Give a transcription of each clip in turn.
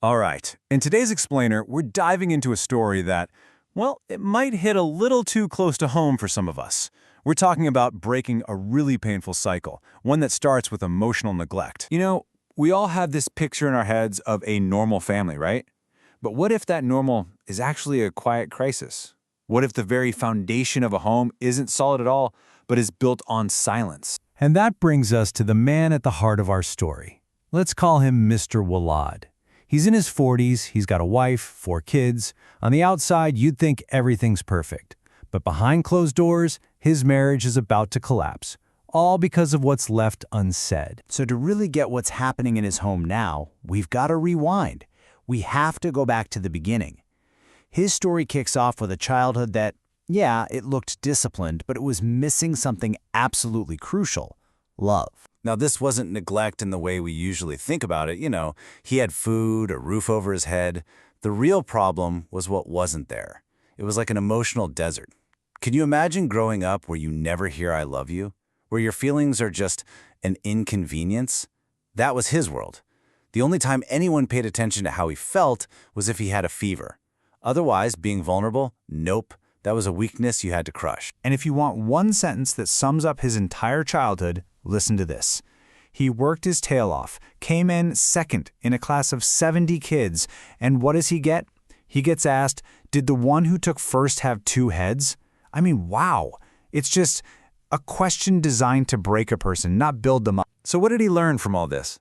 All right, in today's explainer, we're diving into a story that, well, it might hit a little too close to home for some of us. We're talking about breaking a really painful cycle, one that starts with emotional neglect. We all have this picture in our heads of a normal family, right? But what if that normal is actually a quiet crisis? What if the very foundation of a home isn't solid at all, but is built on silence? And that brings us to the man at the heart of our story. Let's call him Mr. Walad. He's in his 40s, he's got a wife, 4 kids. On the outside, you'd think everything's perfect. But behind closed doors, his marriage is about to collapse, all because of what's left unsaid. So to really get what's happening in his home now, we've got to rewind. We have to go back to the beginning. His story kicks off with a childhood that, yeah, it looked disciplined, but it was missing something absolutely crucial: love. Now, this wasn't neglect in the way we usually think about it. He had food, a roof over his head. The real problem was what wasn't there. It was like an emotional desert. Can you imagine growing up where you never hear "I love you"? Where your feelings are just an inconvenience? That was his world. The only time anyone paid attention to how he felt was if he had a fever. Otherwise, being vulnerable, nope, that was a weakness you had to crush. And if you want one sentence that sums up his entire childhood, listen to this. He worked his tail off, came in second in a class of 70 kids, and what does he get? He gets asked, did the one who took first have 2 heads? I mean, wow. It's just a question designed to break a person, not build them up. So what did he learn from all this?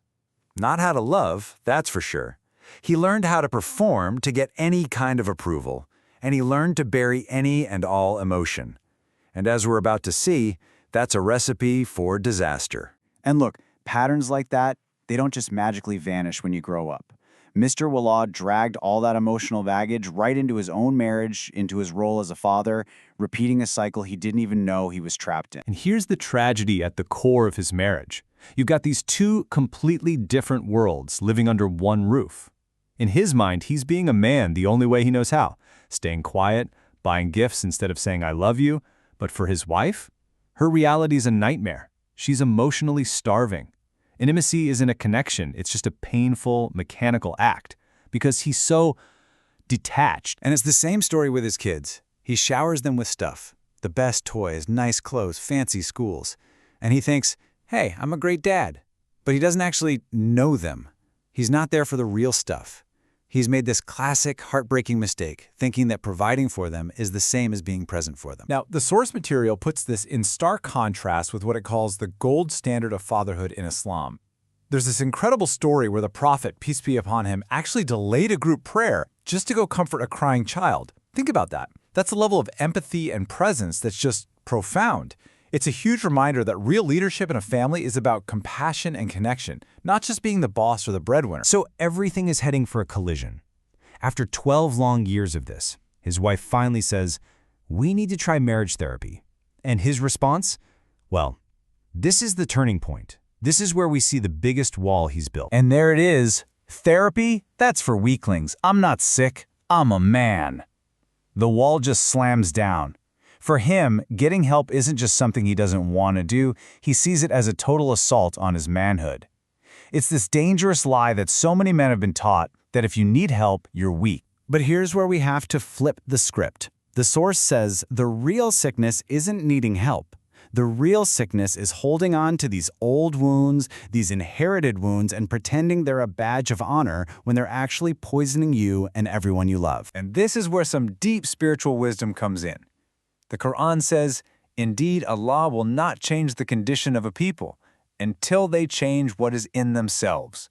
Not how to love, that's for sure. He learned how to perform to get any kind of approval, and he learned to bury any and all emotion. And as we're about to see, that's a recipe for disaster. And look, patterns like that, they don't just magically vanish when you grow up. Mr. Walad dragged all that emotional baggage right into his own marriage, into his role as a father, repeating a cycle he didn't even know he was trapped in. And here's the tragedy at the core of his marriage. You've got these 2 completely different worlds living under one roof. In his mind, he's being a man the only way he knows how, staying quiet, buying gifts instead of saying "I love you." But for his wife, her reality's a nightmare. She's emotionally starving. Intimacy isn't a connection, it's just a painful, mechanical act, because he's so detached. And it's the same story with his kids. He showers them with stuff, the best toys, nice clothes, fancy schools. And he thinks, hey, I'm a great dad. But he doesn't actually know them. He's not there for the real stuff. He's made this classic, heartbreaking mistake, thinking that providing for them is the same as being present for them. Now, the source material puts this in stark contrast with what it calls the gold standard of fatherhood in Islam. There's this incredible story where the prophet, peace be upon him, actually delayed a group prayer just to go comfort a crying child. Think about that. That's a level of empathy and presence that's just profound. It's a huge reminder that real leadership in a family is about compassion and connection, not just being the boss or the breadwinner. So everything is heading for a collision. After 12 long years of this, his wife finally says, "We need to try marriage therapy." And his response? Well, this is the turning point. This is where we see the biggest wall he's built. And there it is. Therapy? That's for weaklings. I'm not sick. I'm a man. The wall just slams down. For him, getting help isn't just something he doesn't want to do, he sees it as a total assault on his manhood. It's this dangerous lie that so many men have been taught, that if you need help, you're weak. But here's where we have to flip the script. The source says the real sickness isn't needing help. The real sickness is holding on to these old wounds, these inherited wounds, and pretending they're a badge of honor when they're actually poisoning you and everyone you love. And this is where some deep spiritual wisdom comes in. The Quran says, indeed, Allah will not change the condition of a people until they change what is in themselves.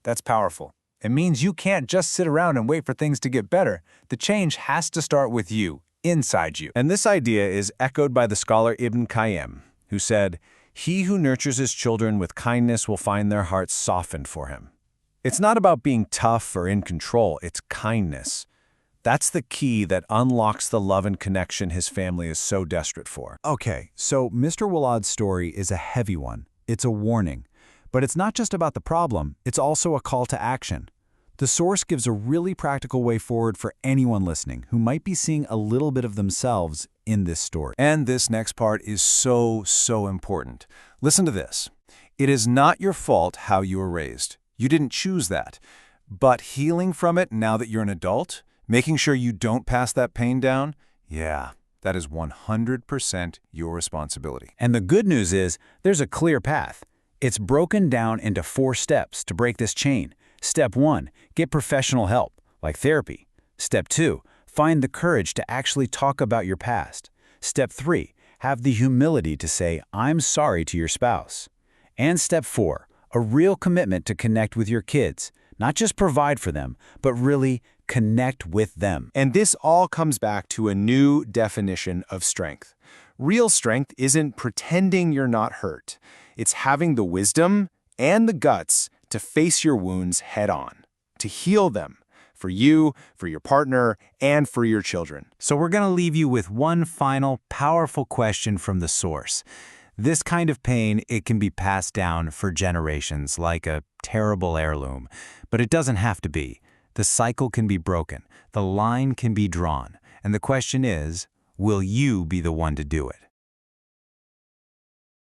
That's powerful. It means you can't just sit around and wait for things to get better. The change has to start with you, inside you. And this idea is echoed by the scholar Ibn Qayyim, who said, "He who nurtures his children with kindness will find their hearts softened for him." It's not about being tough or in control, it's kindness. That's the key that unlocks the love and connection his family is so desperate for. Okay, so Mr. Walad's story is a heavy one. It's a warning. But it's not just about the problem, it's also a call to action. The source gives a really practical way forward for anyone listening who might be seeing a little bit of themselves in this story. And this next part is so important. Listen to this. It is not your fault how you were raised. You didn't choose that. But healing from it now that you're an adult, making sure you don't pass that pain down, yeah, that is 100% your responsibility. And the good news is there's a clear path. It's broken down into 4 steps to break this chain. Step 1, get professional help, like therapy. Step 2, find the courage to actually talk about your past. Step 3, have the humility to say, I'm sorry to your spouse. And Step 4, a real commitment to connect with your kids, not just provide for them, but really connect with them. And this all comes back to a new definition of strength. Real strength isn't pretending you're not hurt. It's having the wisdom and the guts to face your wounds head on, to heal them, for you, for your partner, and for your children. So we're going to leave you with one final, powerful question from the source. This kind of pain, it can be passed down for generations like a terrible heirloom, but it doesn't have to be. The cycle can be broken, the line can be drawn, and the question is, will you be the one to do it?